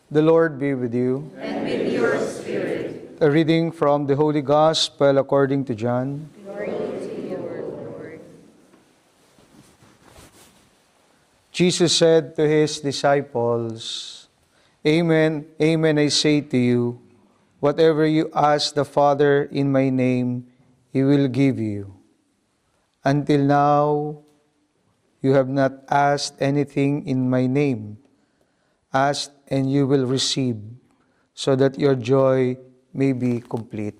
The Lord be with you. And with your spirit. A reading from the Holy Gospel according to John. Glory to you, Lord. Jesus said to his disciples, Amen, amen, I say to you, whatever you ask the Father in my name, He will give you. Until now, you have not asked anything in my name. Ask and you will receive, so that your joy may be complete.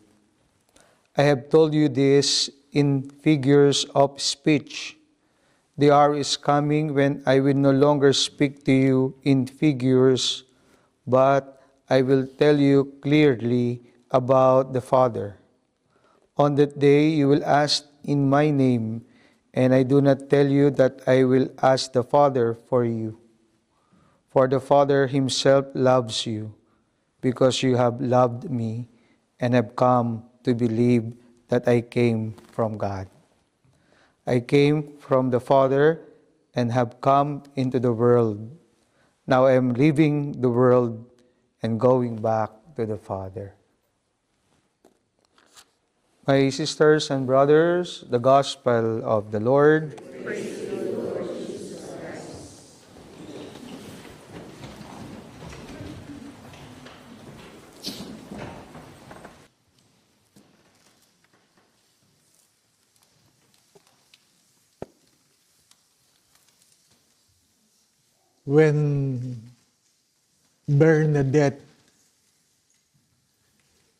I have told you this in figures of speech. The hour is coming when I will no longer speak to you in figures, but I will tell you clearly about the Father. On that day you will ask in my name, and I do not tell you that I will ask the Father for you. For the Father himself loves you, because you have loved me and have come to believe that I came from God. I came from the Father and have come into the world. Now I am leaving the world and going back to the Father. My sisters and brothers, the Gospel of the Lord. Praise you, Lord Jesus Christ. When Bernadette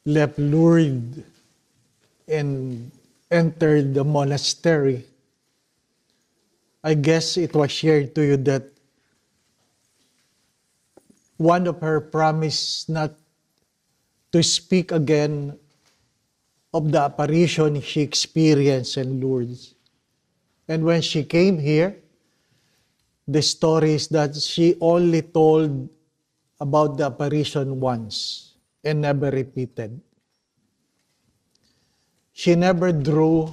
left Lourdes and entered the monastery, I guess it was shared to you that one of her promised not to speak again of the apparition she experienced in Lourdes. And when she came here, the story is that she only told about the apparition once and never repeated. She never drew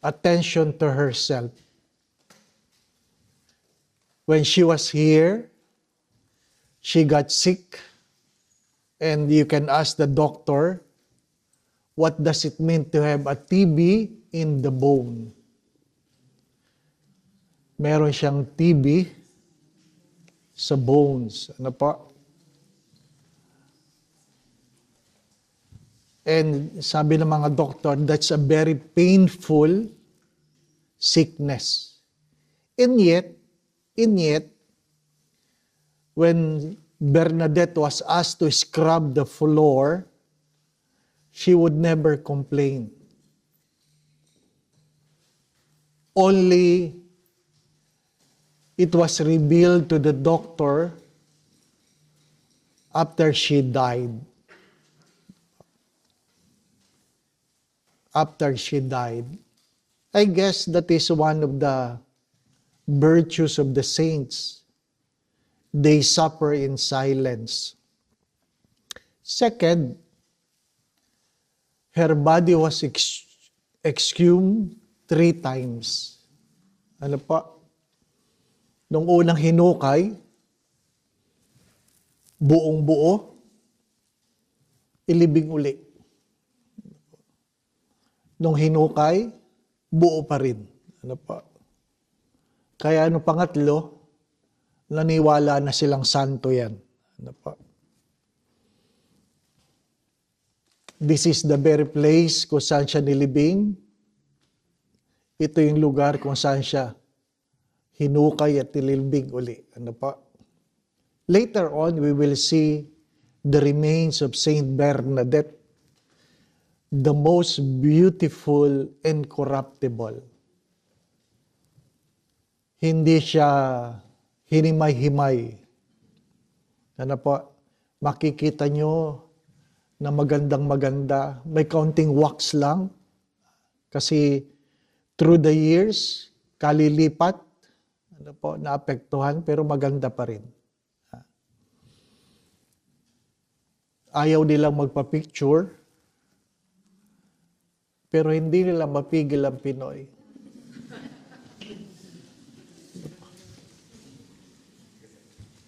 attention to herself. When she was here, she got sick, and you can ask the doctor, what does it mean to have a TB in the bone? Meron siyang TB sa bones. Ano po? And sabi ng mga doktor, that's a very painful sickness. And yet, when Bernadette was asked to scrub the floor, she would never complain. Only it was revealed to the doctor after she died. After she died. I guess that is one of the virtues of the saints. They suffer in silence. Second, her body was exhumed 3 times. Ano po? Nung unang hinukay, buong buo, ilibing uli. Nung hinukay, buo pa rin. Ano po? Kaya ano pangatlo, naniwala na silang santo yan. Ano po? This is the very place kung saan siya nilibing. Ito yung lugar kung saan siya hinukay at nilibing uli. Ano po? Later on, we will see the remains of Saint Bernadette, the most beautiful and corruptible. Hindi siya hinimay-himay. Ano po? Makikita nyo na magandang-maganda. May kaunting wax lang. Kasi through the years, kalilipat, ano po, naapektuhan, pero maganda pa rin. Ayaw nilang magpa-picture, pero hindi nila mapigil ang Pinoy.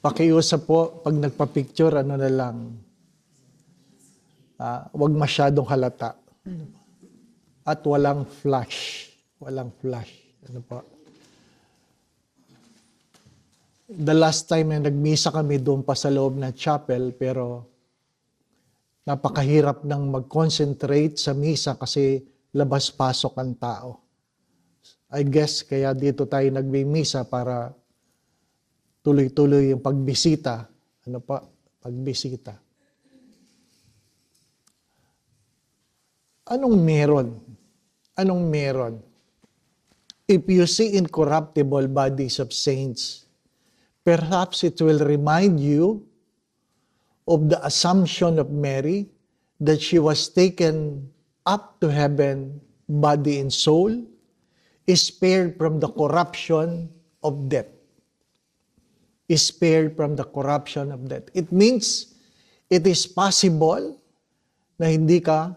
Pakiusap po, pag nagpa-picture, ano na lang, wag masyadong halata. At walang flash. Walang flash. Ano po? The last time na nagmisa kami doon pa sa loob ng chapel, pero napakahirap ng mag-concentrate sa misa kasi labas-pasok ang tao. I guess kaya dito tayo nagmimisa para tuloy-tuloy yung pagbisita. Ano pa? Pagbisita. Anong meron? Anong meron? If you see incorruptible bodies of saints, perhaps it will remind you of the assumption of Mary that she was taken up to heaven, body and soul, is spared from the corruption of death. Is spared from the corruption of death. It means it is possible na hindi ka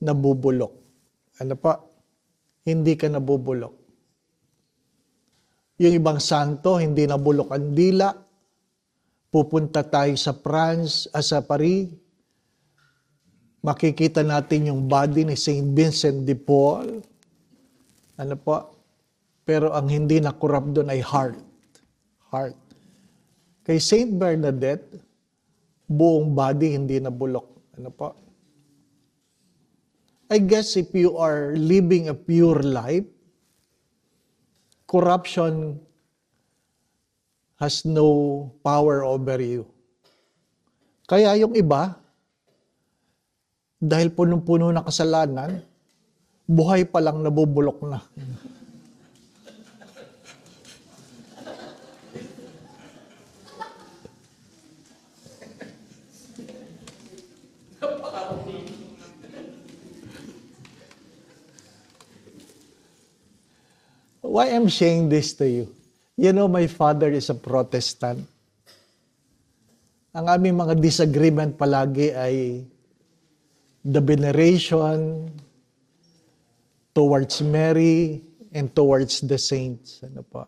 nabubulok. Ano pa? Hindi ka nabubulok. Yung ibang santo, hindi nabulok ang dila. Pupunta tayo sa France, sa Paris. Makikita natin yung body ni Saint Vincent de Paul. Ano po? Pero ang hindi na-corrupt doon ay heart. Heart. Kay Saint Bernadette, buong body hindi nabulok. Ano po? I guess if you are living a pure life, corruption has no power over you. Kaya yung iba, dahil punong-puno na kasalanan, buhay pa lang nabubulok na. Why I'm saying this to you? You know, my father is a Protestant. Ang aming mga disagreement palagi ay the veneration towards Mary and towards the saints. Ano po?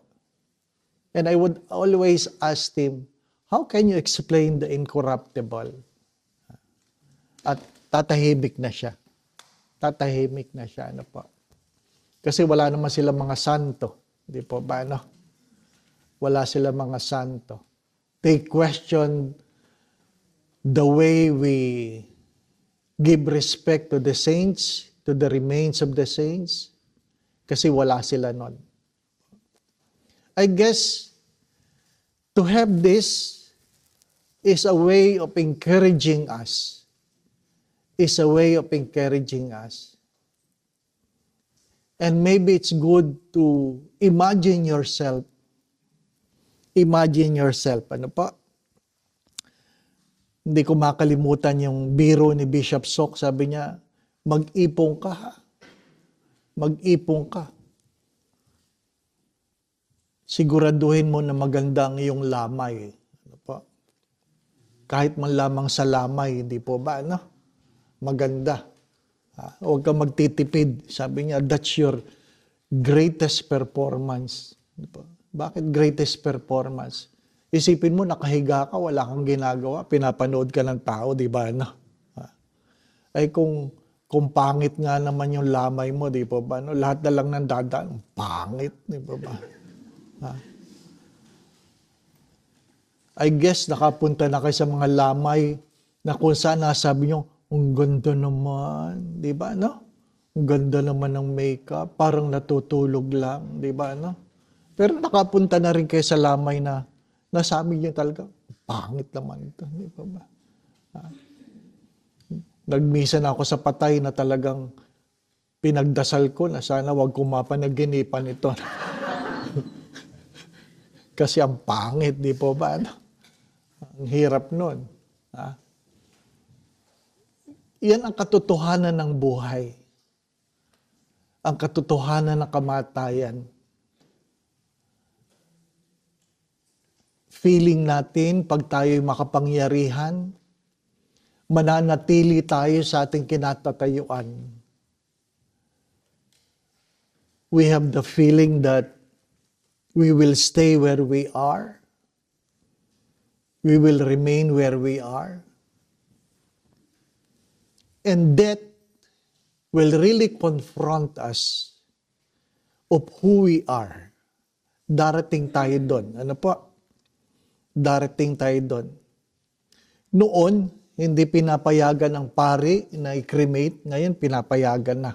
And I would always ask him, how can you explain the incorruptible? At tatahimik na siya. Tatahimik na siya. Ano po? Kasi wala naman sila mga santo. Di po ba, ano? Wala sila mga santo. They question the way we give respect to the saints, to the remains of the saints, kasi wala sila nun. I guess, to have this is a way of encouraging us. Is a way of encouraging us. And maybe it's good to imagine yourself. Imagine yourself. Ano pa? Hindi ko makalimutan yung biro ni Bishop Sok. Sabi niya, mag-ipon ka ha. Mag-ipon ka. Siguraduhin mo na maganda ang iyong lamay. Ano pa? Kahit man lamang sa lamay, hindi po ba? Ano? Maganda. Huwag kang magtitipid. Sabi niya, that's your greatest performance. Bakit greatest performance? Isipin mo, nakahiga ka, wala kang ginagawa, pinapanood ka ng tao, di ba? No? Ay kung pangit nga naman yung lamay mo, di ba? No? Lahat na lang ng dadaan, pangit, di ba? I guess nakapunta na kayo sa mga lamay na kung saan nasabi nyo, ang ganda naman, di ba, no? Ang ganda naman ng makeup, parang natutulog lang, di ba, no? Pero nakapunta na rin kayo sa lamay na nasabi niyo talaga, pangit naman ito, di ba ba? Nagmisa na ako sa patay na talagang pinagdasal ko na sana wag ko mapanaginipan ito. Kasi ang pangit, di po ba, no? Ang hirap nun. Yan ang katotohanan ng buhay. Ang katotohanan ng kamatayan. Feeling natin, pag tayo'y makapangyarihan, mananatili tayo sa ating kinatatayuan. We have the feeling that we will stay where we are. we will remain where we are. And death will really confront us of who we are. Darating tayo doon. Ano po? Darating tayo doon. Noon, hindi pinapayagan ang pari na i-cremate. Ngayon, pinapayagan na.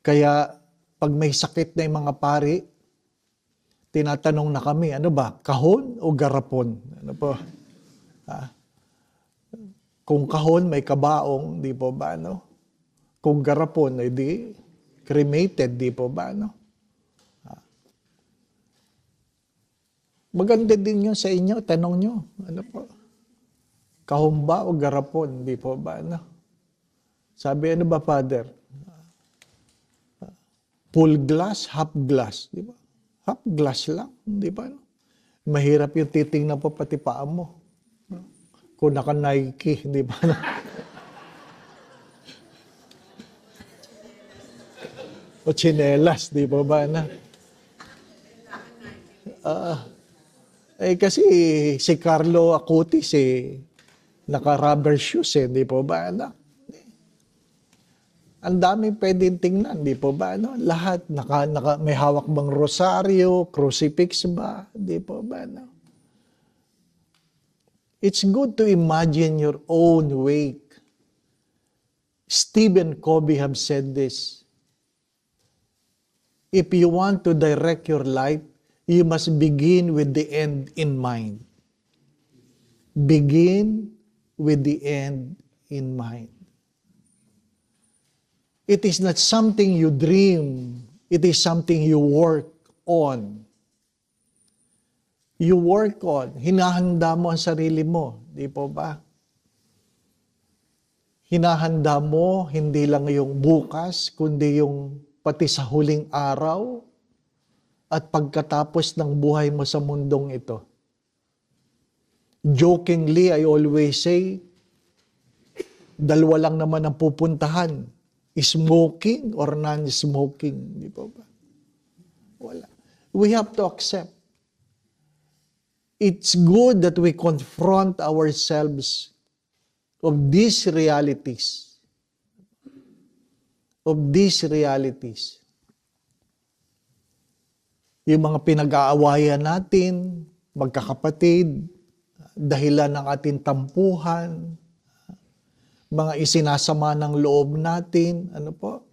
Kaya, pag may sakit na yung mga pari, tinatanong na kami, ano ba? Kahon o garapon? Ano po? Kung kahon, may kabaong, di po ba, no? Kung garapon, di cremated, di po ba, no? Maganda din yun sa inyo, tanong nyo. Ano po? Kahon ba o garapon, di po ba, no? Sabi, ano ba, Father? Full glass, half glass, di ba? Half glass lang, di ba, no? Mahirap yung titingnan po pati paa mo. Kung naka-Nike, di ba? O tsinelas, di ba ba na? Kasi si Carlo Acutis, naka-rubber shoes, di po ba? Ang daming pwedeng tingnan, di po ba? Lahat, may hawak bang rosaryo, crucifix ba? Di po ba? It's good to imagine your own wake. Stephen Covey have said this. If you want to direct your life, you must begin with the end in mind. Begin with the end in mind. It is not something you dream. It is something you work on. You work on. Hinahanda mo ang sarili mo. Di po ba? Hinahanda mo hindi lang yung bukas, kundi yung pati sa huling araw at pagkatapos ng buhay mo sa mundong ito. Jokingly, I always say, dalawa lang naman ang pupuntahan. Smoking or non-smoking. Di po ba? Wala. We have to accept. It's good that we confront ourselves of these realities. Of these realities. Yung mga pinag-aawayan natin, magkakapatid, dahilan ng ating tampuhan, mga isinasama ng loob natin, ano po?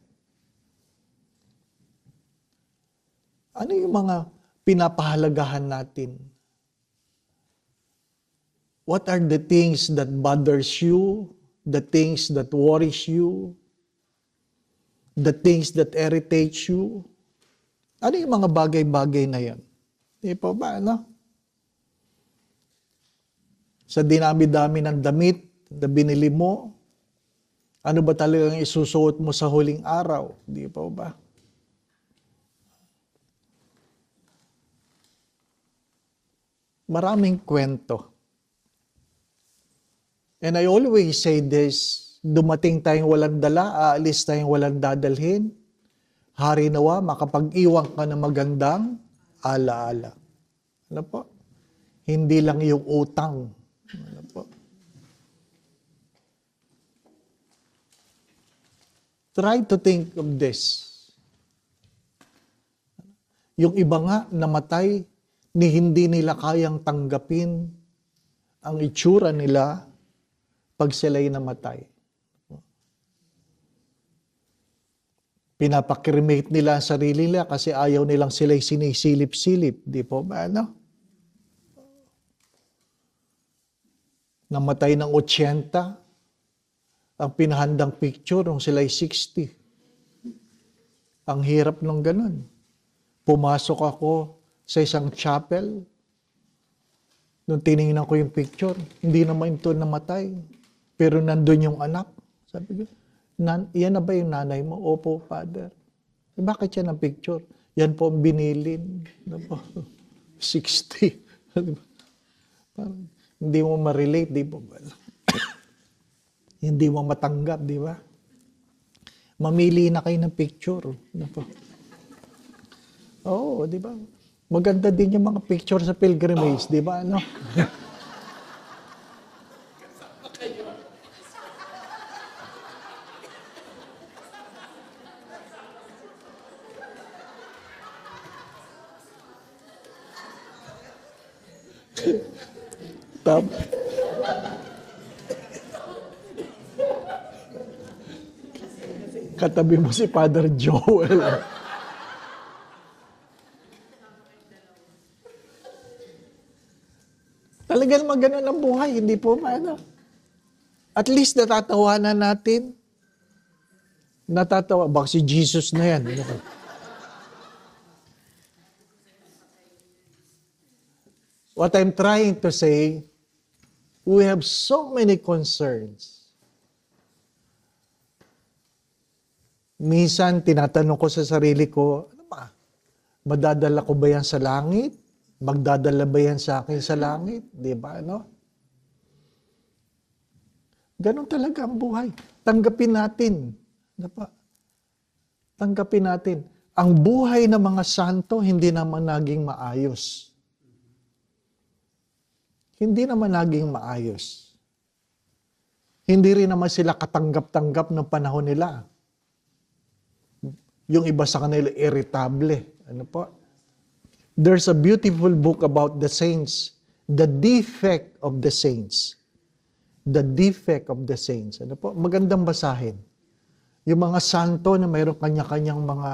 Ano yung mga pinapahalagahan natin? What are the things that bothers you, the things that worries you, the things that irritates you? Ano yung mga bagay-bagay na yan? Di po ba, ano? Sa dinami-dami ng damit na binili mo, ano ba talagang isusuot mo sa huling araw? Di po ba? Maraming kwento. And I always say this, dumating tayong walang dala, aalis tayong walang dadalhin. Hari nawa, makapag-iwan ka ng magandang alaala. Ano po? Hindi lang yung utang. Ano po? Try to think of this. Yung iba nga namatay, ni hindi nila kayang tanggapin ang itsura nila pag sila'y namatay. Pinapakrimate nila ang sarili nila kasi ayaw nilang sila'y sinisilip-silip. Di po ba, ano? Namatay ng 80, ang pinahandang picture nung sila'y 60. Ang hirap nung ganun. Pumasok ako sa isang chapel. Nung tinignan ko yung picture, hindi naman ito namatay. Pero nandun yung anak. Sabi ko, yan na ba yung nanay mo? Opo, Father. Bakit yan ang picture? Yan po ang binilin. 60. Parang, hindi mo ma-relate, di ba? Hindi mo matanggap, di ba? Mamili na kayo ng picture. Oo, di ba? Maganda din yung mga picture sa pilgrimage, di ba? Ano? Tap- Katabi mo si Father Joel. Talaga naman ganun ang buhay, hindi po ba, ano? At least natatawanan natin. Natatawa. Baka si Jesus na yan. Ano ba? What I'm trying to say, we have so many concerns. Minsan, tinatanong ko sa sarili ko, ano ba? Madadala ko ba yan sa langit? Magdadala ba yan sa akin sa langit? Di ba, ano? Ganon talaga ang buhay. Tanggapin natin. Ano pa? Tanggapin natin. Ang buhay ng mga santo, hindi naman naging maayos. Hindi naman naging maayos. Hindi rin naman sila katanggap-tanggap ng panahon nila. Yung iba sa kanila, irritable. Ano po? There's a beautiful book about the saints. The defect of the saints. The defect of the saints. Ano po? Magandang basahin. Yung mga santo na mayroong kanya-kanyang mga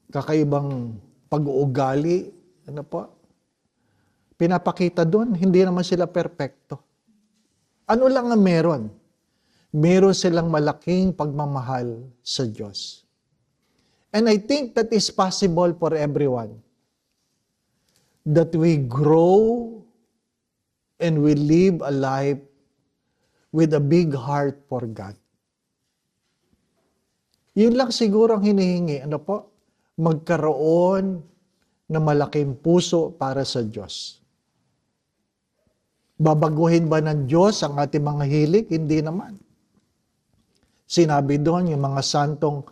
kakaibang pag-uugali. Ano po? Pinapakita doon, hindi naman sila perpekto. Ano lang ang meron? Meron silang malaking pagmamahal sa Diyos. And I think that is possible for everyone. That we grow and we live a life with a big heart for God. Yun lang siguro ang hinihingi. Ano po? Magkaroon ng malaking puso para sa Diyos. Babaguhin ba ng Diyos ang ating mga hilig? Hindi naman. Sinabi doon, yung mga santong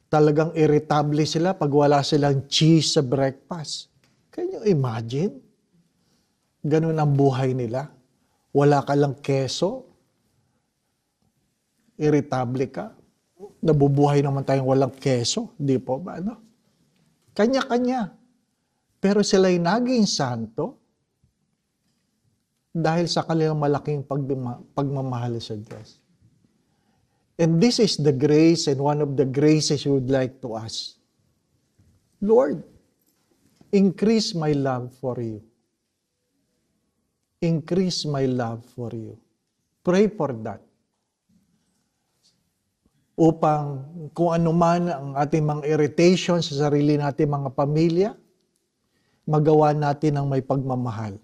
talagang irritable sila pag wala silang cheese sa breakfast. Can you imagine? Ganun ang buhay nila. Wala ka lang keso. Irritable ka. Nabubuhay naman tayong walang keso. Di po ba? Ano? Kanya-kanya. Pero sila'y naging santo dahil sa kanilang malaking pagmamahal sa Diyos. And this is the grace and one of the graces we would like to ask. Lord, increase my love for you. Increase my love for you. Pray for that. Upang kung ano man ang ating mga irritation sa sarili natin mga pamilya, magawa natin ang may pagmamahal.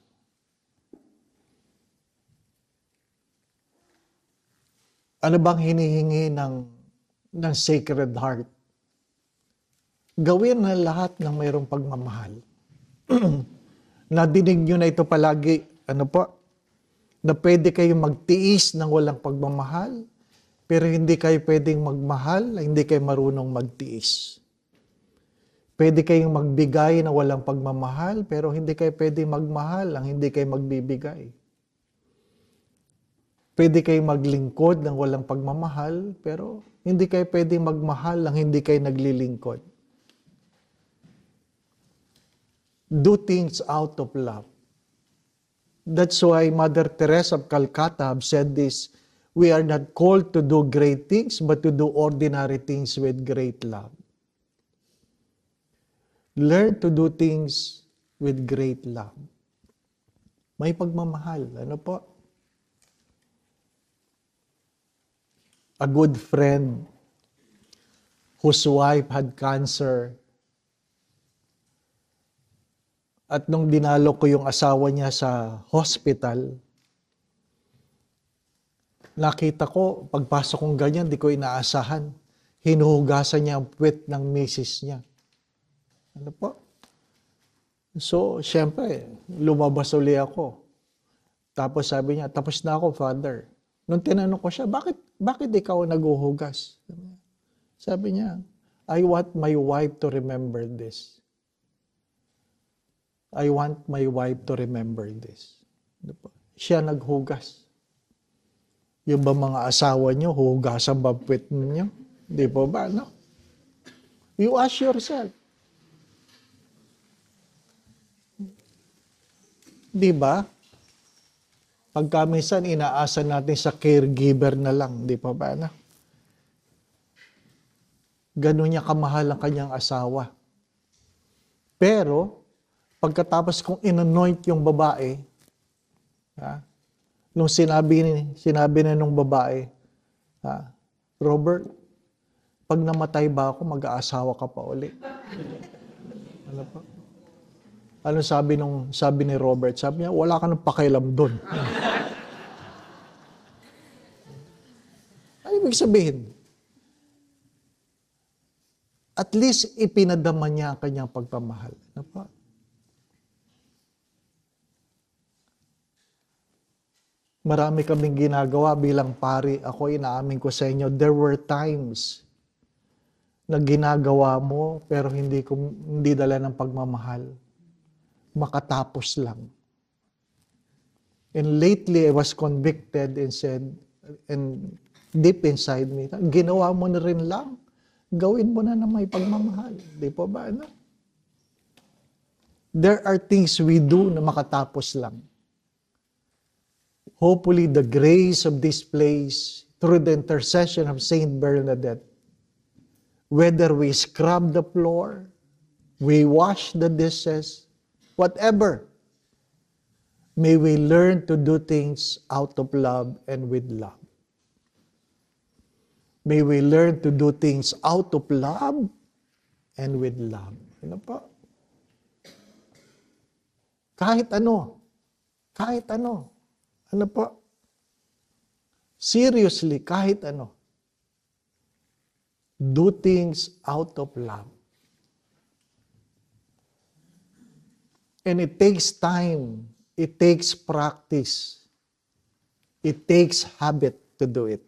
Ano bang hinihingi ng Sacred Heart? Gawin na lahat ng mayroong pagmamahal. Nadinig nyo na ito palagi, ano po? Na pwede kayong magtiis ng walang pagmamahal, pero hindi kayo pwedeng magmahal, hindi kayo marunong magtiis. Pwede kayong magbigay na walang pagmamahal, pero hindi kayo pwedeng magmahal ang hindi kayo magbibigay. Pwede kayong maglingkod ng walang pagmamahal, pero hindi kayo pwedeng magmahal ang hindi kayo naglilingkod. Do things out of love. That's why Mother Teresa of Calcutta have said this, we are not called to do great things, but to do ordinary things with great love. Learn to do things with great love. May pagmamahal. Ano po? A good friend whose wife had cancer. At nung dinalo ko yung asawa niya sa hospital, nakita ko, pagpasok kong ganyan, di ko inaasahan. Hinuhugasan niya ang puwet ng misis niya. Ano po? So, syempre, lumabas uli ako. Tapos sabi niya, tapos na ako, Father. Nung tinanong ko siya, bakit ikaw naghuhugas? Sabi niya, I want my wife to remember this. I want my wife to remember this. Siya naghugas. Yung ba mga asawa niyo, hugasan ba puwet ninyo? Di po ba, no? You ask yourself. Di ba? Pagka minsan inaasa natin sa caregiver na lang, di pa ba na? Ganun niya kamahal ang kanyang asawa. Pero, pagkatapos kong inanoint yung babae, nung sinabi na nung babae, Robert, pag namatay ba ako, mag-aasawa ka pa uli. Ano pa? Ano sabi ni Robert? Sabi niya, wala ka nang pakialam doon. Ano ibig sabihin? At least ipinadama niya ang kanyang pagpamahal. Ano pa? Marami kaming ginagawa bilang pari. Ako, inaamin ko sa inyo, there were times na ginagawa mo pero hindi dala ng pagmamahal. Makatapos lang. And lately, I was convicted and said, and deep inside me, ginawa mo na rin lang. Gawin mo na may pagmamahal. Di po ba? Ano? There are things we do na makatapos lang. Hopefully, the grace of this place, through the intercession of Saint Bernadette, whether we scrub the floor, we wash the dishes, whatever, may we learn to do things out of love and with love. May we learn to do things out of love and with love. Ano po? Kahit ano. Kahit ano. Ano po? Seriously, kahit ano. Do things out of love. And it takes time. It takes practice. It takes habit to do it.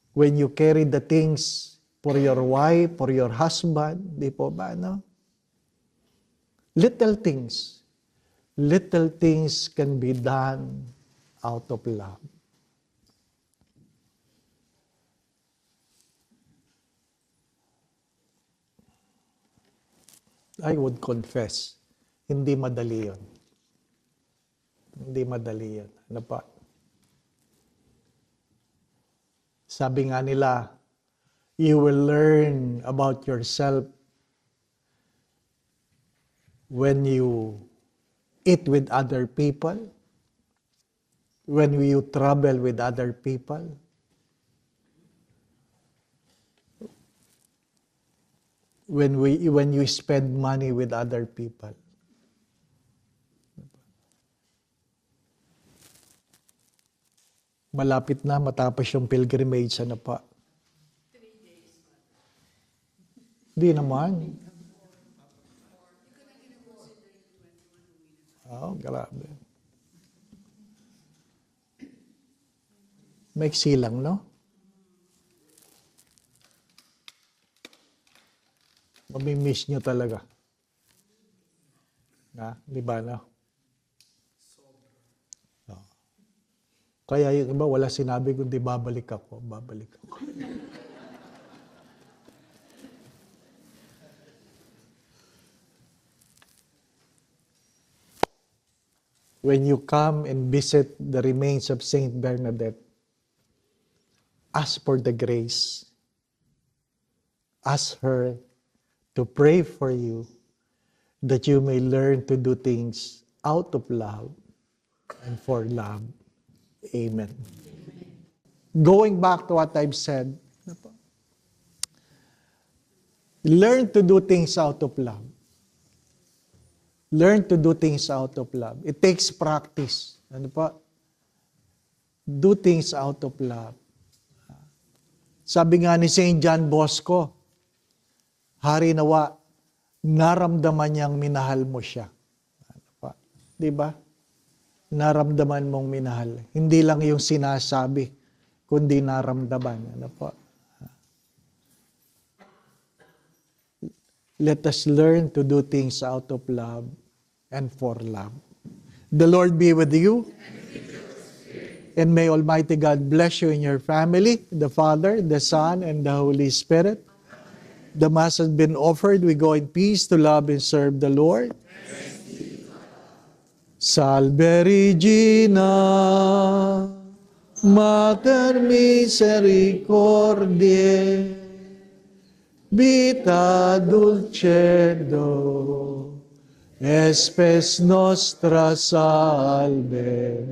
When you carry the things for your wife, for your husband, di po ba, no? Little things can be done out of love. I would confess, hindi madali yun. Hindi madali yun. Ano pa? Sabi nga nila, you will learn about yourself when you eat with other people, when you travel with other people, when you spend money with other people. Malapit na matapos yung pilgrimage, ano pa? 3 days. Di naman. Oh, grabe. Maiksi lang, no? Mamimiss nyo talaga. Di ba, no? Kaya yung iba, wala sinabi kundi babalik ako. When you come and visit the remains of Saint Bernadette, ask for the grace. Ask her to pray for you that you may learn to do things out of love and for love. Amen. Going back to what I've said, learn to do things out of love. Learn to do things out of love. It takes practice. Ano pa? Do things out of love. Sabi nga ni St. John Bosco, Hari nawa, naramdaman niyang minahal mo siya. Ano pa? Di ba? Naramdaman mong minahal. Hindi lang yung sinasabi, kundi naramdaman. Ano po? Let us learn to do things out of love and for love. The Lord be with you. And may Almighty God bless you and your family, the Father, the Son, and the Holy Spirit. The Mass has been offered. We go in peace to love and serve the Lord. Salve Regina, Mater Misericordiae, vita dulcedo, espes nostra salve.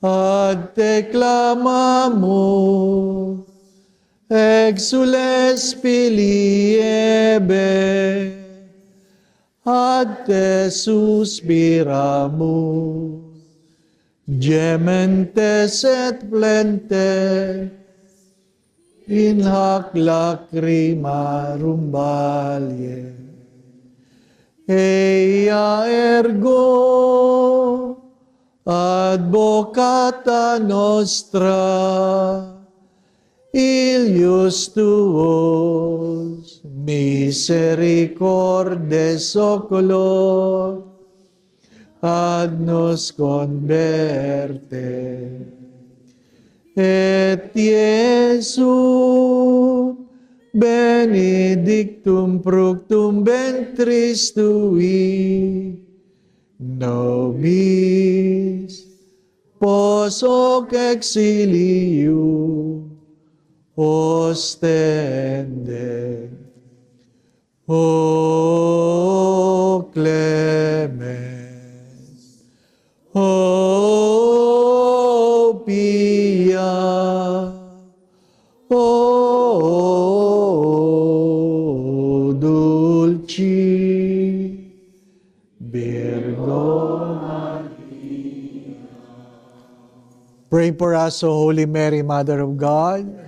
Ad te clamamus, exules filii Ebe, ad te suspiramus, gementes et plentes, in hac lacrimarum valle. Eia ergo, advocata nostra, ilius tuos, misericordes oculo, ad nos converte. Et Iesu benedictum fructum ventris tui, nobis pos hoc exilium ostende. O clemens, o pia, o dulci, Virgo Maria. Pray for us, O Holy Mary, Mother of God.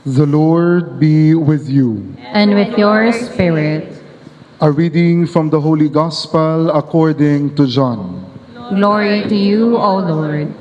The Lord be with you. And with your spirit. A reading from the Holy Gospel according to John. Glory to you, O Lord.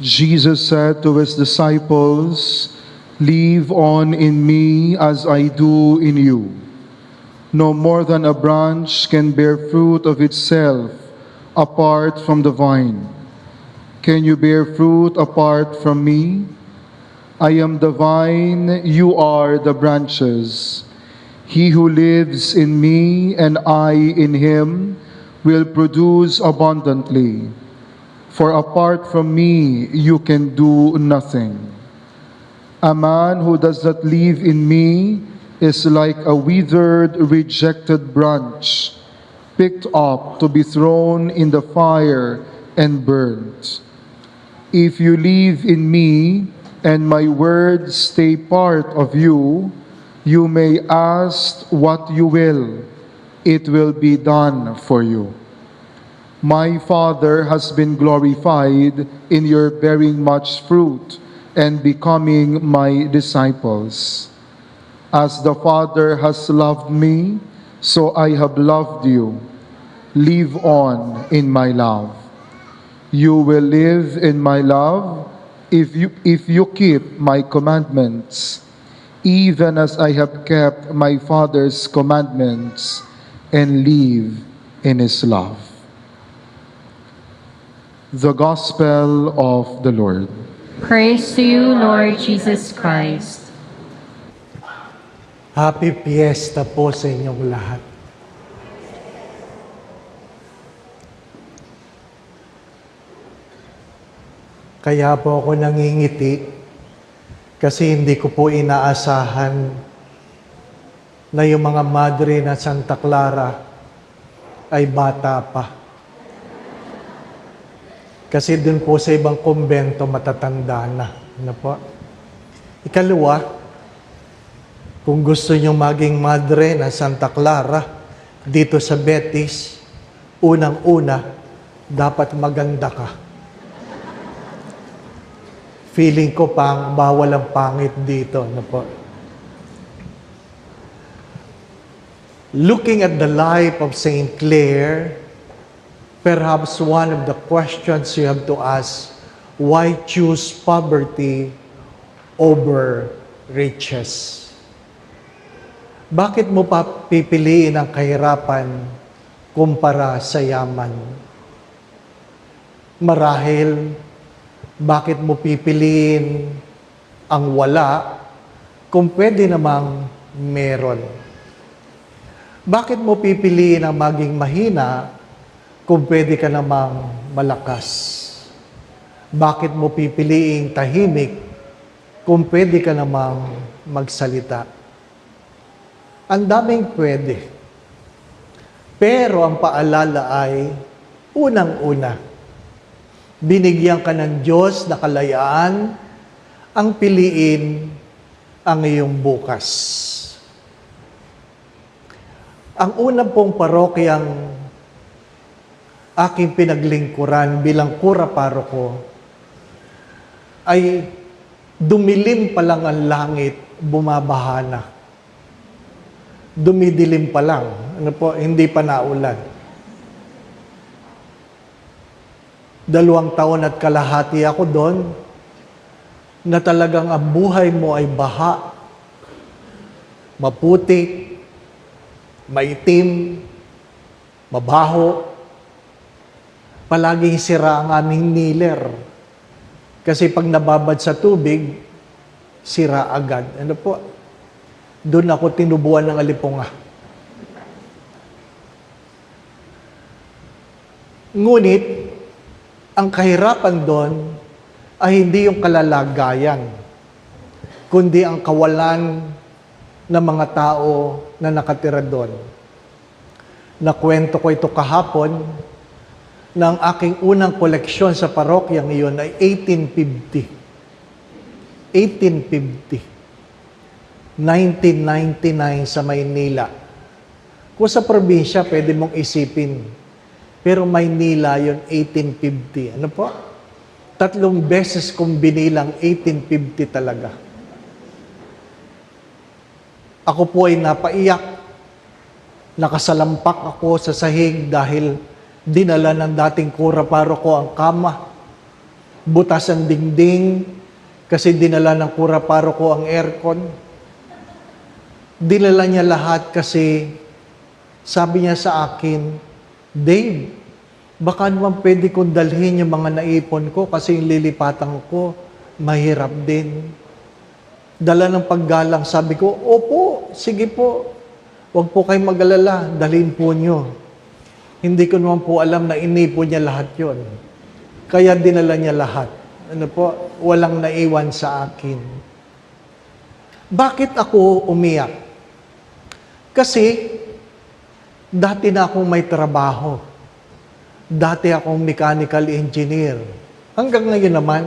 Jesus said to his disciples, "Live on in me as I do in you. No more than a branch can bear fruit of itself apart from the vine. Can you bear fruit apart from me? I am the vine, you are the branches. He who lives in me and I in him will produce abundantly. For apart from me, you can do nothing. A man who does not live in me is like a withered, rejected branch, picked up to be thrown in the fire and burnt. If you live in me and my words stay part of you, you may ask what you will. It will be done for you. My Father has been glorified in your bearing much fruit and becoming my disciples. As the Father has loved me, so I have loved you. Live on in my love. You will live in my love if you keep my commandments, even as I have kept my Father's commandments and live in his love." The Gospel of the Lord. Praise to you, Lord Jesus Christ. Happy Fiesta po sa inyong lahat. Kaya po ako nangingiti kasi hindi ko po inaasahan na yung mga madre na Santa Clara ay bata pa. Kasi dun po sa ibang kumbento matatanda na. Ano po? Ikalawa, kung gusto nyo maging madre na Santa Clara dito sa Betis, unang-una, dapat maganda ka. Feeling ko bawal ang pangit dito. Ano po? Looking at the life of Saint Clare, perhaps one of the questions you have to ask, why choose poverty over riches? Bakit mo pa pipiliin ang kahirapan kumpara sa yaman? Marahil, bakit mo pipiliin ang wala kung pwede namang meron? Bakit mo pipiliin ang maging mahina kung pwede ka namang malakas? Bakit mo pipiliing tahimik kung pwede ka namang magsalita? Ang daming pwede. Pero ang paalala ay, unang-una, binigyan ka ng Diyos na kalayaan, ang piliin ang iyong bukas. Ang unang pong parokyang aking pinaglingkuran bilang kura paroko ay dumilim pa lang ang langit, bumabaha na. Dumidilim pa lang. Ano po, hindi pa naulan. 2 taon at kalahati ako doon na talagang ang buhay mo ay baha, maputik, maitim, mabaho. Palaging sira ang aming niler. Kasi pag nababad sa tubig, sira agad. Ano po? Doon ako tinubuan ng alipunga. Ngunit, ang kahirapan doon ay hindi yung kalalagayan, kundi ang kawalan ng mga tao na nakatira doon. Nakwento ko ito kahapon na ang aking unang koleksyon sa parokyang iyon ay 1850. 1850. 1999 sa Maynila. Kung sa probinsya, pwede mong isipin. Pero Maynila yun, 1850. Ano po? 3 beses kong binilang 1850 talaga. Ako po ay napaiyak. Nakasalampak ako sa sahig dahil dinala ng dating kura paroko ang kama. Butas ang dingding kasi dinala ng kura paroko ang aircon. Dinala niya lahat kasi sabi niya sa akin, Dave, baka naman pwede kong dalhin yung mga naipon ko kasi yung lilipatan ko, mahirap din. Dala ng paggalang, sabi ko, opo, sige po, huwag po kayong mag-alala, dalhin po nyo. Hindi ko naman po alam na inipon niya lahat yon. Kaya dinala niya lahat. Ano po, walang naiwan sa akin. Bakit ako umiyak? Kasi, dati na akong may trabaho. Dati akong mechanical engineer. Hanggang ngayon naman.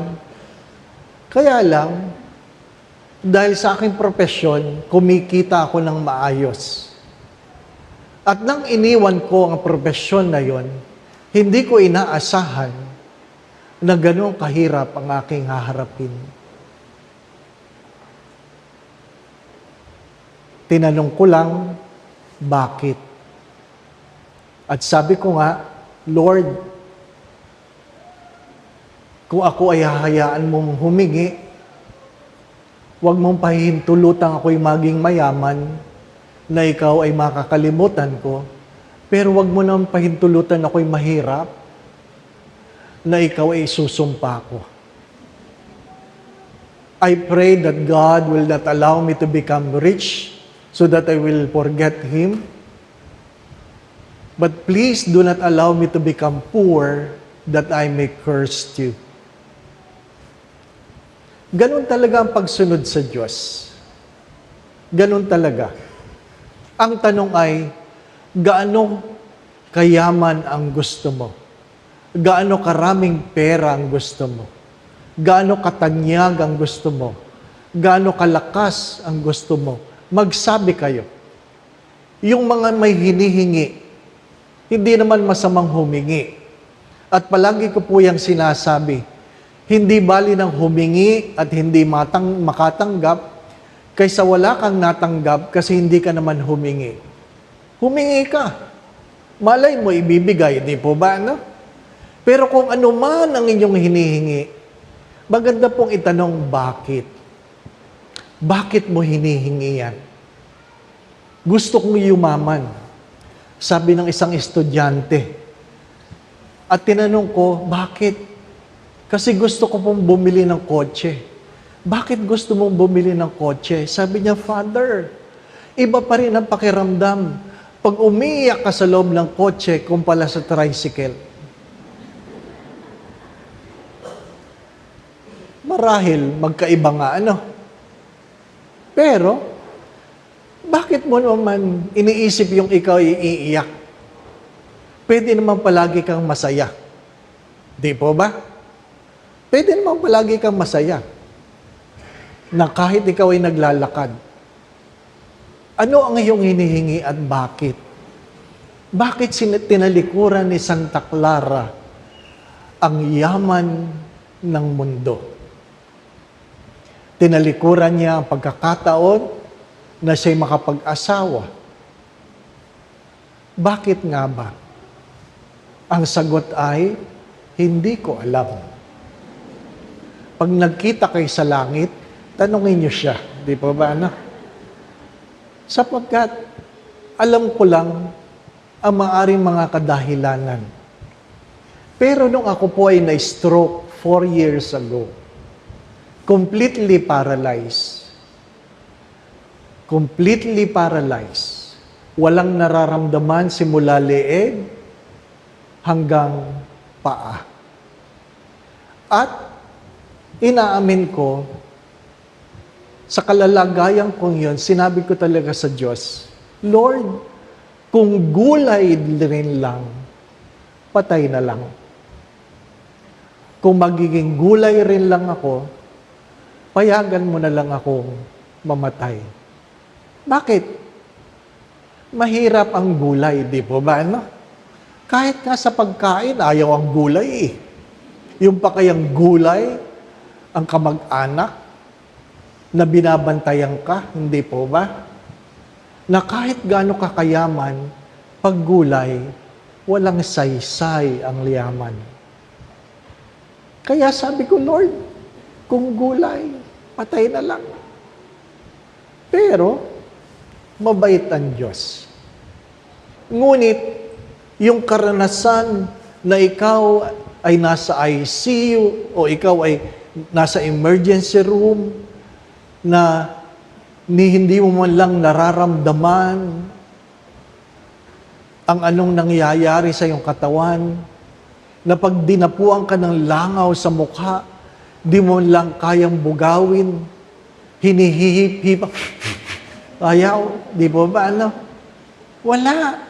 Kaya lang, dahil sa aking profesyon, kumikita ako ng maayos. At nang iniwan ko ang profesyon na yon, hindi ko inaasahan na gano'ng kahirap ang aking haharapin. Tinanong ko lang, bakit? At sabi ko nga, Lord, kung ako ay hahayaan mong humingi, huwag mong pahihintulutan ako'y maging mayaman, na ikaw ay makakalimutan ko, pero huwag mo nang pahintulutan ako'y mahirap, na ikaw ay susumpa ko. I pray that God will not allow me to become rich, so that I will forget Him. But please do not allow me to become poor that I may curse you. Ganon talaga ang pagsunod sa Diyos. Ganon talaga. Ang tanong ay, gaano kayaman ang gusto mo? Gaano karaming pera ang gusto mo? Gaano katanyag ang gusto mo? Gaano kalakas ang gusto mo? Magsabi kayo. Yung mga may hinihingi, hindi naman masamang humingi. At palagi ko po yung sinasabi, Hindi bali ng humingi at hindi makatanggap kaysa wala kang natanggap kasi hindi ka naman humingi. Humingi ka. Malay mo ibibigay, di po ba? No? Pero kung ano man ang inyong hinihingi, maganda pong itanong bakit. Bakit mo hinihingi yan? Gusto kong yumaman. Sabi ng isang estudyante. At tinanong ko, bakit? Kasi gusto ko pong bumili ng kotse. Bakit gusto mong bumili ng kotse? Sabi niya, Father, iba pa rin ang pakiramdam pag umiiyak ka sa loob ng kotse kumpara sa tricycle. Marahil, magkaiba nga ano. Pero, bakit mo naman iniisip yung ikaw iiyak? Pwede naman palagi kang masaya. Di po ba? Pwede naman palagi kang masaya na kahit ikaw ay naglalakad. Ano ang iyong hinihingi at bakit? Bakit tinalikuran ni Santa Clara ang yaman ng mundo? Tinalikuran niya ang pagkakataon na siya'y makapag-asawa. Bakit nga ba? Ang sagot ay, hindi ko alam. Pag nagkita kayo sa langit, tanungin niyo siya. Di po ba, ano? Sapagkat, alam ko lang ang maaring mga kadahilanan. Pero nung ako po ay na-stroke 4 years ago, completely paralyzed. Completely paralyzed. Walang nararamdaman simula leeg hanggang paa. At inaamin ko, sa kalalagayan kong yun, sinabi ko talaga sa Diyos, Lord, kung gulay rin lang, patay na lang. Kung magiging gulay rin lang ako, payagan mo na lang akong mamatay. Bakit? Mahirap ang gulay, di po ba? Ano? Kahit nga sa pagkain, ayaw ang gulay eh. Yung pa kayang gulay, ang kamag-anak na binabantayan ka, hindi po ba? Na kahit gaano kakayaman, pag gulay, walang saysay ang liyaman. Kaya sabi ko, Lord, kung gulay, patay na lang. Pero, mabait ang Diyos. Ngunit, yung karanasan na ikaw ay nasa ICU o ikaw ay nasa emergency room na hindi mo man lang nararamdaman ang anong nangyayari sa iyong katawan, na pag dinapuan ka ng langaw sa mukha, di mo lang kayang bugawin, hinihihip-hip, ayaw, di ba ba ano? Wala.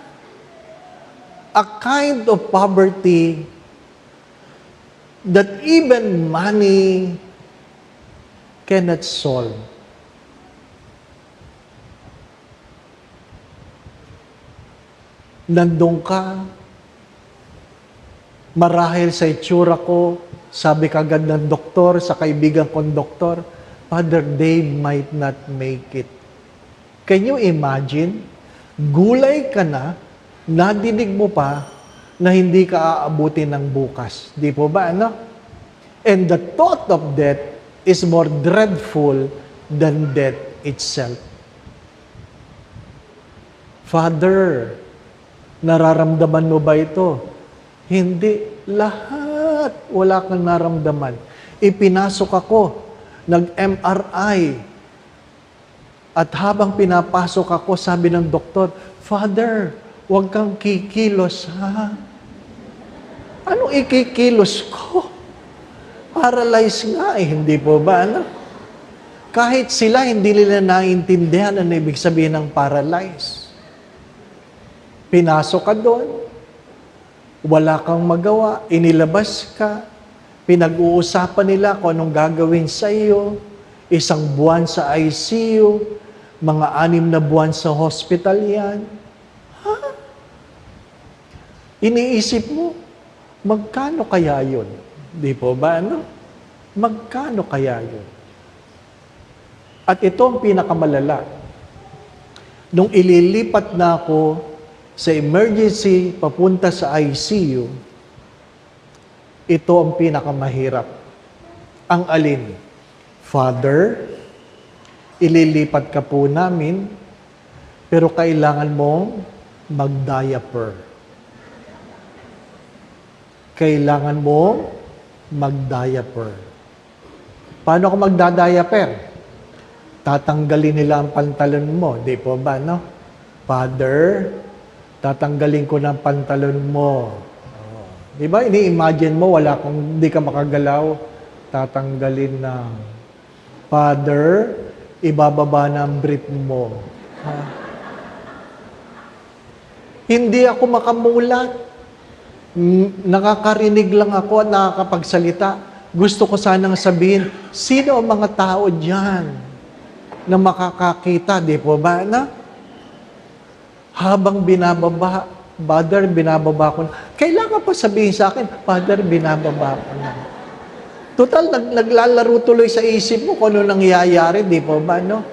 A kind of poverty that even money cannot solve. Nandun ka, marahil sa itsura ko, sabi kagad ng doktor, sa kaibigan kong doktor, Father, they might not make it. Can you imagine? Gulay ka na, nadinig mo pa, na hindi ka aabutin ng bukas. Di po ba, ano? And the thought of death is more dreadful than death itself. Father, nararamdaman mo ba ito? Hindi. Lahat. Wala kang naramdaman. Ipinasok ako. Nag-MRI. At habang pinapasok ako, sabi ng doktor, Father, huwag kang kikilos, ha? Anong ikikilos ko? Paralyzed nga eh, hindi po ba? Ano? Kahit sila, hindi nila naiintindihan ang ibig sabihin ng paralyzed. Pinasok ka doon, wala kang magawa, inilabas ka, pinag-uusapan nila kung anong gagawin sa iyo, 1 buwan sa ICU, mga 6 na buwan sa hospital yan. Ha? Iniisip mo, magkano kaya yun? Di po ba, ano? Magkano kaya yun? At ito ang pinakamalala. Nung ililipat na ako sa emergency papunta sa ICU, ito ang pinakamahirap. Ang alin? Father, ililipat ka po namin, pero kailangan mong mag-diaper. Kailangan mong mag-diaper. Paano ako magda-diaper? Tatanggalin nila ang pantalon mo. Di po ba, no? Father, tatanggalin ko ng pantalon mo. Oh. Di ba, ini-imagine mo, hindi ka makagalaw, tatanggalin na. Father, ibababa na ang brief mo. Ha? Hindi ako makamulat. Nakakarinig lang ako at nakakapagsalita. Gusto ko sanang sabihin, sino ang mga tao dyan na makakakita, di po ba, na? Habang binababa, Father, binababa ko na. Kailangan pa sabihin sa akin, Father, binababa ko na. Total, naglalaro tuloy sa isip mo kung ano nangyayari, di po ba, no?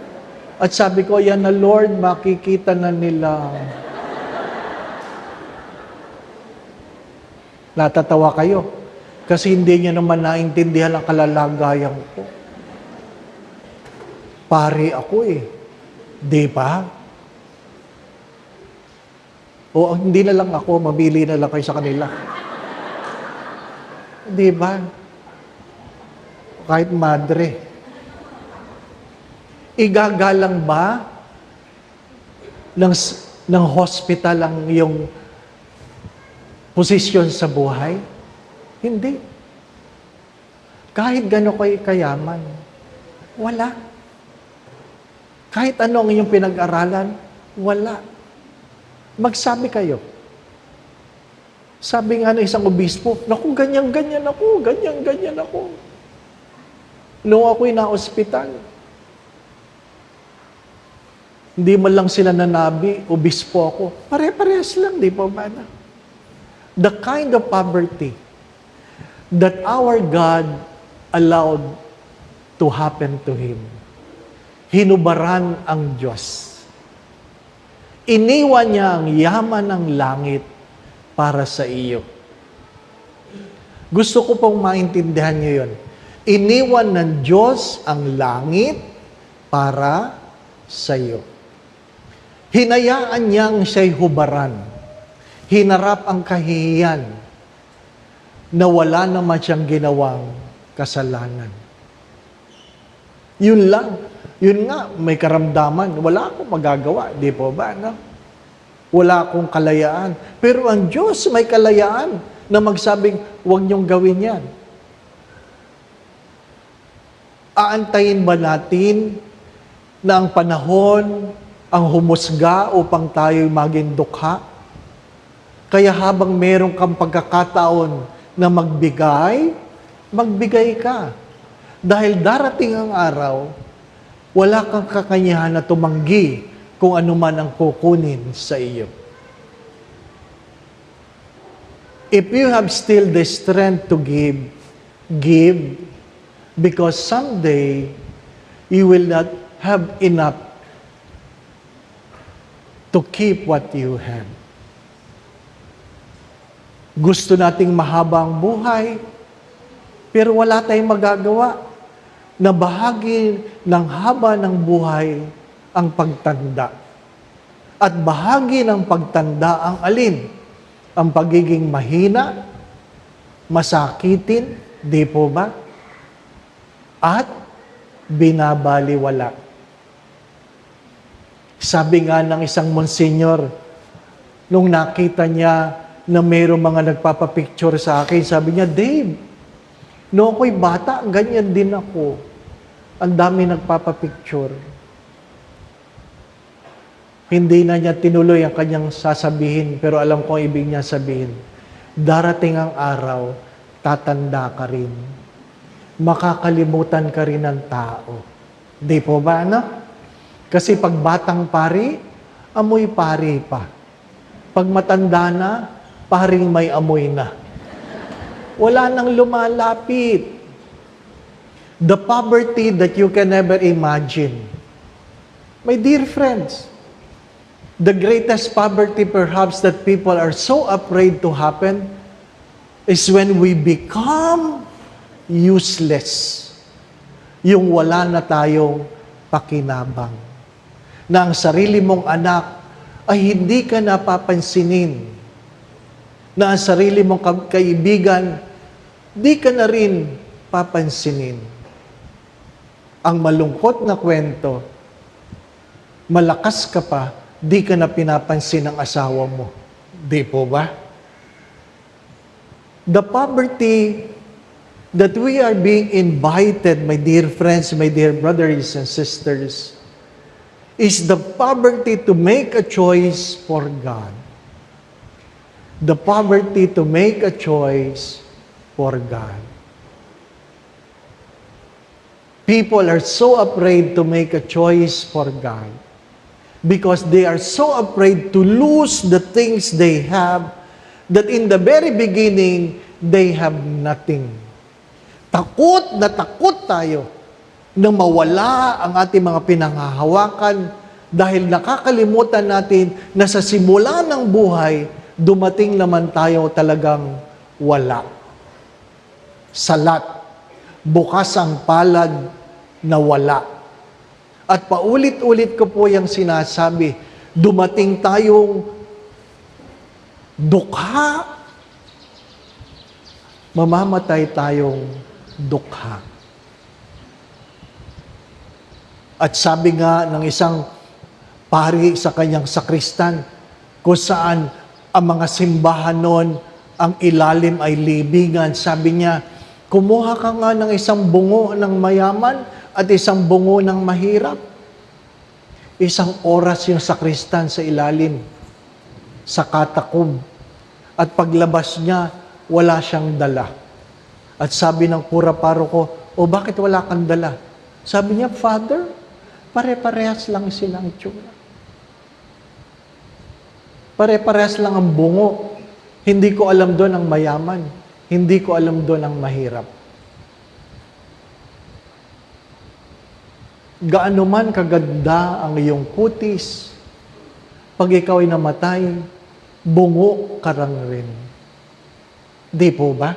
At sabi ko, yan na Lord, makikita na nila. Natatawa kayo. Kasi hindi niya naman naintindihan ang kalalagayan ko. Pari ako eh. Di ba? O hindi na lang ako, mabili na lang kayo sa kanila. Di ba? Kahit madre. Igagalang ba ng hospital ang iyong posisyon sa buhay? Hindi. Kahit gano'n kayo kayaman, wala. Kahit ano ang inyong pinag-aralan, wala. Magsabi kayo. Sabi nga ng isang obispo, naku, ganyan-ganyan ako, ganyan-ganyan ako. Noong ako'y na-ospital, hindi man lang sila nanabi, obispo ako. Pare-parehas lang, di ba ba na? The kind of poverty that our God allowed to happen to Him. Hinubaran ang Diyos. Iniwan niya ang yaman ng langit para sa iyo. Gusto ko pong maintindihan niyo yun. Iniwan ng Diyos ang langit para sa iyo. Hinayaan niyang siya'y hubaran. Hinarap ang kahihiyan na wala naman siyang ginawang kasalanan. Yun lang. Yun nga, may karamdaman. Wala akong magagawa. Di po ba? No? Wala akong kalayaan. Pero ang Diyos may kalayaan na magsabing, huwag niyong gawin yan. Aantayin ba natin na ang panahon ang humusga upang tayo'y maging dukha? Kaya habang meron kang pagkakataon na magbigay, magbigay ka. Dahil darating ang araw, wala kang kakanyahan na tumanggi kung ano man ang kukunin sa iyo. If you have still the strength to give, give, because someday you will not have enough to keep what you have. Gusto nating mahaba ang buhay, pero wala tayong magagawa na bahagi ng haba ng buhay ang pagtanda. At bahagi ng pagtanda ang alin? Ang pagiging mahina, masakitin, di po ba? At binabaliwala. Sabi nga ng isang monsenyor, nung nakita niya na mayroong mga nagpapapicture sa akin, sabi niya, Dave, noong ako'y bata, ganyan din ako. Ang dami nagpapapicture. Hindi na niya tinuloy ang kanyang sasabihin, pero alam ko ang ibig niya sabihin. Darating ang araw, tatanda ka rin. Makakalimutan ka rin ng tao. Di po ba, ano? Kasi pag batang pari, amoy pari pa. Pag matanda na, paring may amoy na. Wala nang lumalapit. The poverty that you can never imagine. My dear friends, the greatest poverty perhaps that people are so afraid to happen is when we become useless. Yung wala na tayong pakinabang. Na ang sarili mong anak ay hindi ka napapansinin. Na ang sarili mong kaibigan, di ka na rin papansinin. Ang malungkot na kwento, malakas ka pa, di ka na pinapansin ng asawa mo. Di po ba? The poverty that we are being invited, my dear friends, my dear brothers and sisters, is the poverty to make a choice for God. The poverty to make a choice for God. People are so afraid to make a choice for God because they are so afraid to lose the things they have that in the very beginning, they have nothing. Takot na takot tayo na mawala ang ating mga pinanghahawakan dahil nakakalimutan natin na sa simula ng buhay, dumating naman tayo talagang wala. Salat, bukas ang palad na wala. At paulit-ulit ko po yung sinasabi, dumating tayong dukha, mamamatay tayong dukha. At sabi nga ng isang pari sa kanyang sakristan, kung saan ang mga simbahan noon, ang ilalim ay libingan. Sabi niya, kumuha ka nga ng isang bungo ng mayaman at isang bungo ng mahirap. Isang oras yung sakristan sa ilalim, sa katakob. At paglabas niya, wala siyang dala. At sabi ng pura paroko, o bakit wala kang dala? Sabi niya, Father, pare-parehas lang silang itsura. Pare-parehas lang ang bungo. Hindi ko alam doon ang mayaman. Hindi ko alam doon ang mahirap. Gaano man kaganda ang iyong kutis, pag ikaw ay namatay, bungo ka rin. Di po ba?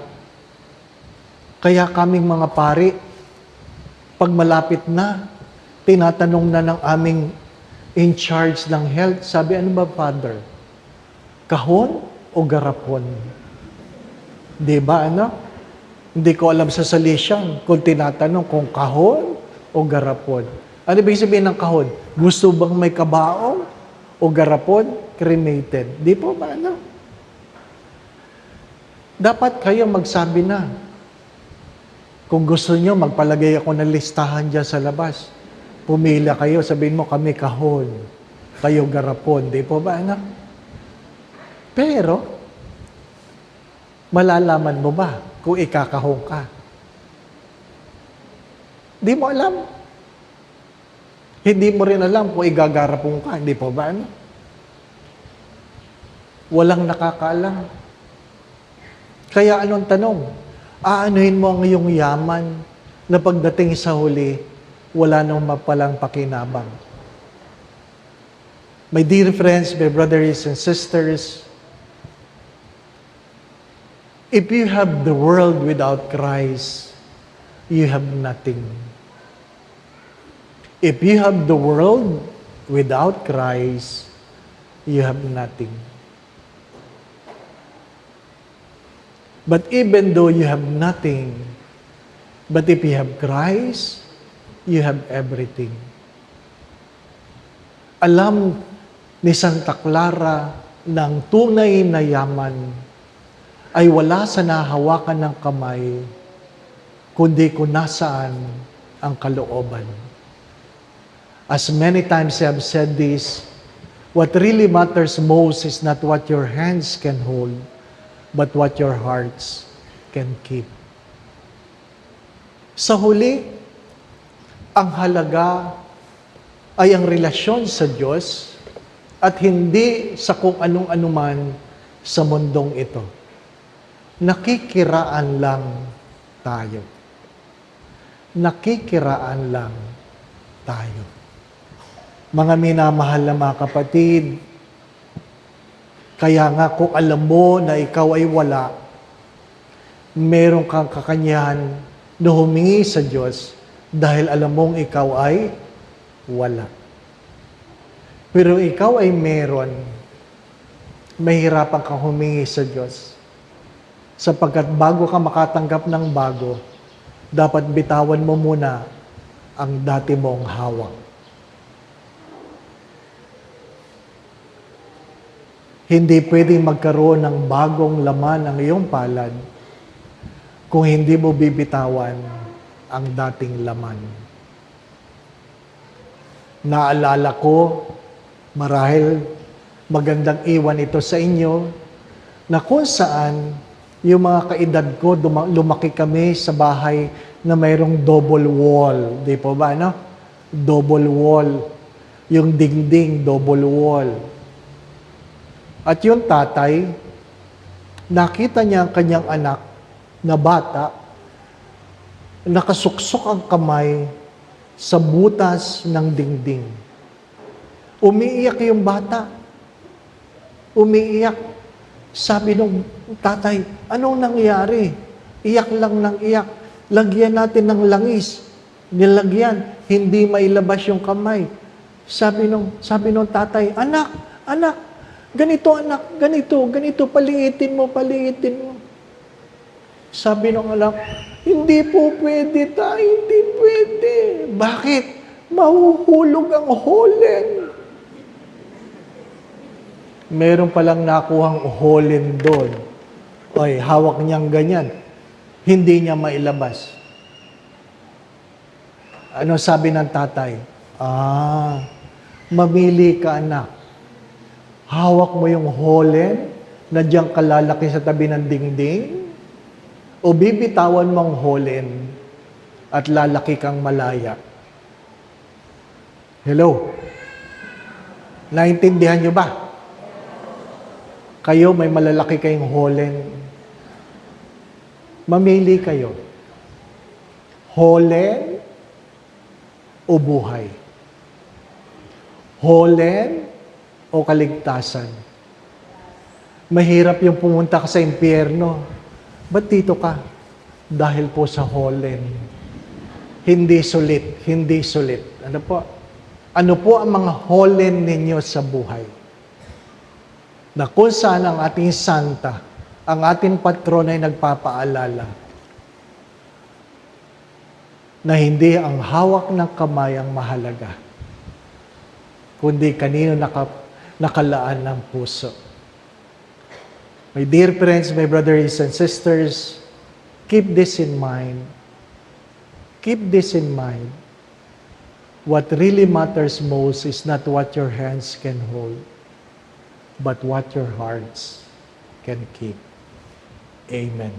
Kaya kaming mga pari, pag malapit na, tinatanong na ng aming in charge ng health, sabi, ano ba, Father? Kahon o garapon? Di ba, ano? Hindi ko alam sa salisyan kung tinatanong kung kahon o garapon. Ano ibig sabihin ng kahon? Gusto bang may kabaong o garapon? Cremated. Di po ba, ano? Dapat kayo magsabi na. Kung gusto nyo, magpalagay ako ng listahan dyan sa labas. Pumila kayo, sabihin mo kami kahon, kayo garapon. Di po ba, anak? Pero, malalaman mo ba kung ikakahon ka? Di mo alam. Hindi mo rin alam kung igagarapon ka. Di po ba, anak? Walang nakakaalam. Kaya anong tanong? Aanuhin mo ang iyong yaman na pagdating sa huli, wala nang mapalang pakinabang. My dear friends, my brothers and sisters, if you have the world without Christ, you have nothing. If you have the world without Christ, you have nothing. But even though you have nothing, but if you have Christ, you have everything. Alam ni Santa Clara na ang tunay na yaman ay wala sa nahawakan ng kamay, kundi kung nasaan ang kalooban. As many times I have said this, what really matters most is not what your hands can hold, but what your hearts can keep. Sa huli, ang halaga ay ang relasyon sa Diyos at hindi sa kung anong-ano man sa mundong ito. Nakikiraan lang tayo. nakikiraan lang tayo. Mga minamahal na mga kapatid, kaya nga kung alam mo na ikaw ay wala, meron kang kakanyahan na humingi sa Diyos dahil alam mong ikaw ay wala. Pero ikaw ay meron, mahirapan kang humingi sa Diyos. Sapagkat bago ka makatanggap ng bago, dapat bitawan mo muna ang dati mong hawak. Hindi pwedeng magkaroon ng bagong laman ang iyong palad kung hindi mo bibitawan ang dating laman. Naalala ko, marahil magandang iwan ito sa inyo, na kung saan yung mga kaedad ko, lumaki kami sa bahay na mayroong double wall. Di po ba, no? Double wall. Yung dingding, double wall. At yung tatay, nakita niya ang kanyang anak na bata, nakasuksok ang kamay sa butas ng dingding. Umiiyak yung bata. Umiiyak. Sabi nung tatay, anong nangyari? Iyak lang ng iyak. Lagyan natin ng langis. Nilagyan, hindi mailabas yung kamay. Sabi nung tatay, anak, ganito anak, ganito, paliitin mo. Sabi nung anak, hindi po pwede tayo, hindi pwede. Bakit? Mahuhulog ang holen. Meron palang nakuhang holen doon. Oy, hawak niyang ganyan. Hindi niya mailabas. Ano sabi ng tatay? Mamili ka anak. Hawak mo yung holen na diyang kalalaki sa tabi ng dingding o bibitawan mo ang holen at lalaki kang malaya. Hello? Naintindihan niyo ba? Kayo may malalaki kayong holen. Mamili kayo. Holen o buhay? Holen o kaligtasan? Mahirap yung pumunta ka sa impyerno. Ba't dito ka? Dahil po sa holen. Hindi sulit. Ano po? Ano po ang mga holen ninyo sa buhay? Na kung saan ang ating santa, ang ating patron ay nagpapaalala na hindi ang hawak ng kamay ang mahalaga, kundi kanino nakalaan ng puso. My dear friends, my brothers and sisters, keep this in mind. Keep this in mind. What really matters most is not what your hands can hold, but what your hearts can keep. Amen.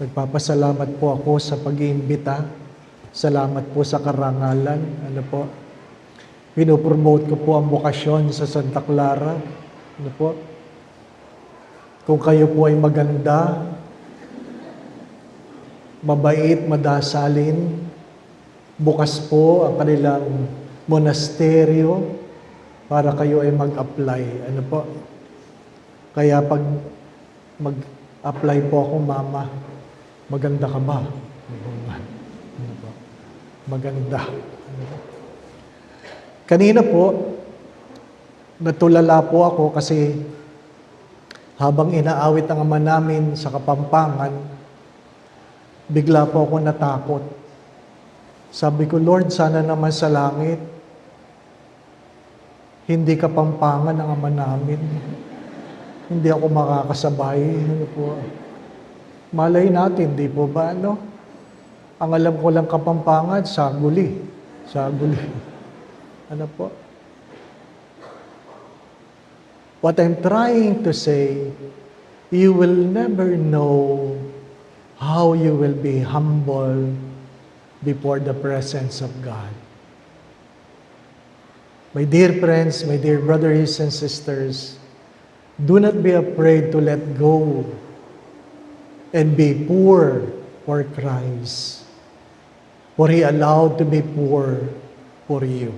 Nagpapasalamat po ako sa pag-iimbita. Salamat po sa karangalan. Ano po? Pinopromote ko po ang bokasyon sa Santa Clara. Ano po? Kung kayo po ay maganda, mabait, madasalin, bukas po ang kanilang monasteryo para kayo ay mag-apply. Ano po? Kaya pag mag-apply po ako, mama, maganda ka ba? Ano po? Maganda. Ano po? Kanina po, natulala po ako kasi habang inaawit ang ama namin sa Kapampangan, bigla po ako natakot. Sabi ko, Lord, sana naman sa langit, hindi Kapampangan ang ama namin. Hindi ako makakasabay. Ano po? Malay natin, di po ba? Ano? Ang alam ko lang Kapampangan, Saguli. Ano po? What I'm trying to say, you will never know how you will be humble before the presence of God. My dear friends, my dear brothers and sisters, do not be afraid to let go and be poor for Christ. For He allowed to be poor for you.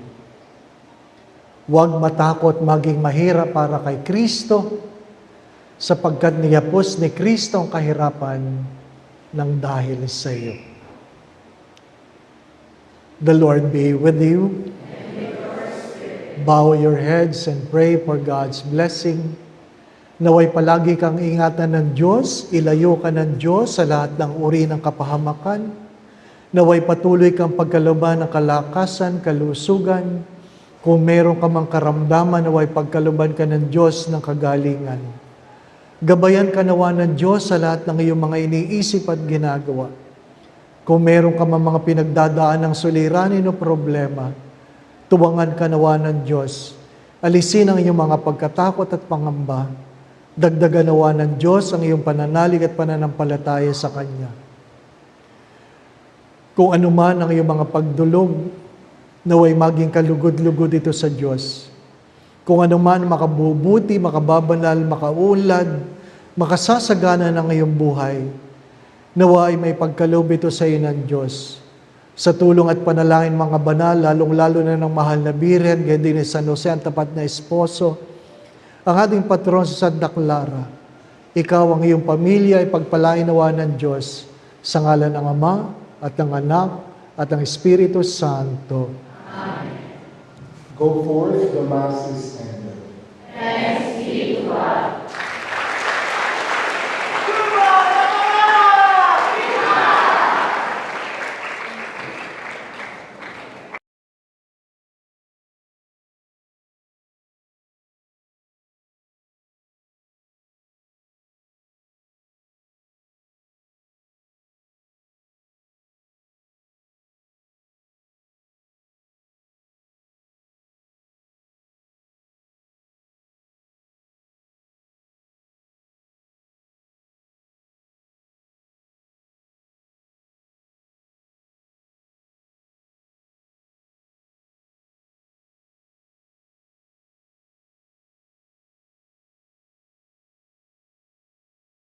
Huwag matakot maging mahirap para kay Kristo, sapagkat niyapos ni Kristo ang kahirapan ng dahil sa iyo. The Lord be with you. Bow your heads and pray for God's blessing. Naway palagi kang ingatan ng Diyos, ilayo ka ng Diyos sa lahat ng uri ng kapahamakan. Naway patuloy kang pagkaluban ng kalakasan, kalusugan. Kung meron ka mang karamdaman, naway pagkaluban ka ng Diyos ng kagalingan. Gabayan ka nawa ng Diyos sa lahat ng iyong mga iniisip at ginagawa. Kung meron ka mang mga pinagdadaan ng suliranin o problema, tuwangan ka nawa ng Diyos. Alisin ang iyong mga pagkatakot at pangamba. Dagdagan nawa ng Diyos ang iyong pananalig at pananampalataya sa Kanya. Kung anuman ang iyong mga pagdulog, naway maging kalugod-lugod ito sa Diyos. Kung anuman makabubuti, makababanal, makaunlad, makasasagana ng iyong buhay, nawa ay may pagkaloob ito sa iyo ng Diyos. Sa tulong at panalangin mga banal, lalong-lalo na ng mahal na Birhen, gaya din ni San Jose, ang tapat na esposo, ang ating patron sa Santa Clara, ikaw ang iyong pamilya ay pagpalain nawa ng Diyos sa ngalan ng Ama at ng Anak at ng Espiritu Santo. Go forth, the Mass is ended. Thanks be to God.